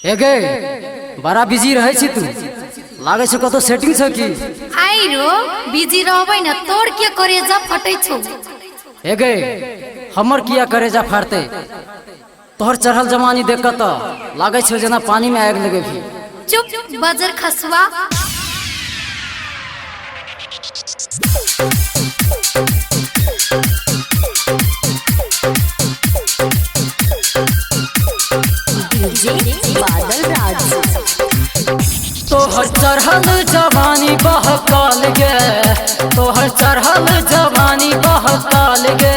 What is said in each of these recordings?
एगे बड़ा बिजी रहे छी तू लागे छ कतो सेटिंग छ की आई रो बिजी रहबै न तोड़ के करेजा फटै छौ। एगे हमर किया करेजा फाड़ते तोहर चढ़ल जवानी देख के त लागे छ जना पानी में आग लगे भी। चुप बजर खसुआ। बादल राज तोहर चढ़ल जवानी बहकाल गे, तोहर चढ़ल जवानी बहकाल गे।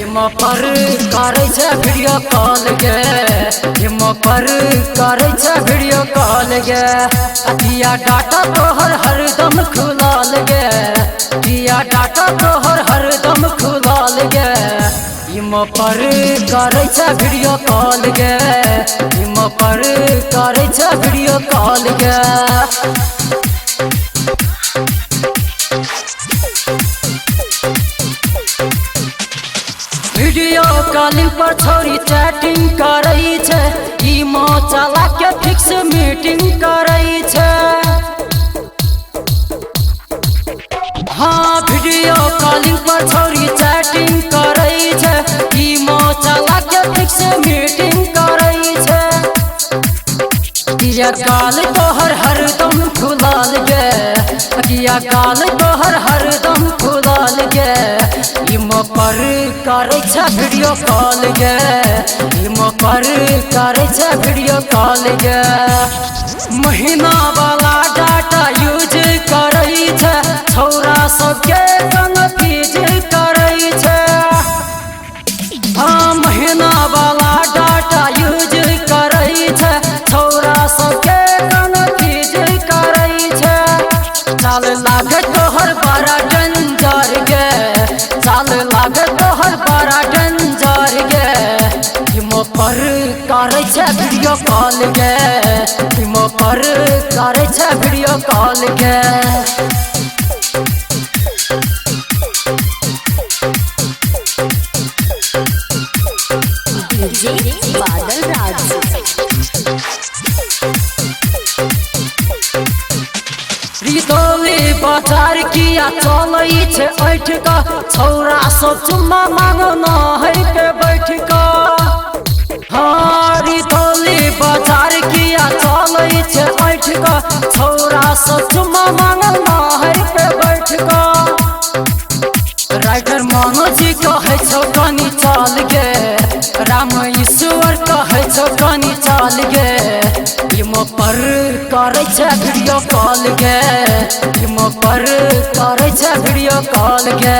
इम पर करे छ वीडियो कॉल गे, इम पर करे छ वीडियो कॉल गे। अतिया डाटा तोहर हरदम खुलाल गे, दिया डाटा तोहर हरदम खुलाल गे। इम पर करे छ वीडियो कॉल गे, इम पर करे छ वीडियो कॉल गे। वीडियो कॉलिंग पर छोरी चैटिंग करई छे, इमो चला के फिक्स मीटिंग करई छे। हाँ वीडियो कॉलिंग पर छोरी चैटिंग करई छे, इमो चला के फिक्स मीटिंग करई छे। किया काल तोहर हरदम खुलाल गे, किया काल तोहर हरदम खुलाल गे। इमो पर करे छ वीडियो कॉल गे, इमो पर करे छ वीडियो कॉल गे। महीना वाला डाटा यूज करई छे, छौरा सबके कन्फ्यूज करई छे। हाँ महीना वाला डाटा यूज करई छे, छौरा सबके कन्फ्यूज करई छे। चाल लागे तोहर बड़ा डेंजर गे, चाल लागे तोहर बड़ा डेंजर गे। इमो पर करे छ वीडियो कॉल गे, इमो पर करे छ वीडियो कॉल गे। बादल राज रितोली बाजार किया चलई छे ऐठ का, छौरा सब चुम्मा मांगो न है के बैठ का। हाँ रितोली बाजार किया चलई छे ऐठ का, छौरा सब चुम्मा मांगो न है के बैठ का। राइटर मनोज कहे छौ कनी चाल गे, राम ईश्वर कहे छौ कनी चाल गे। इमो पर करे छ वीडियो कॉल गे, इमो पर करे छ वीडियो कॉल गे।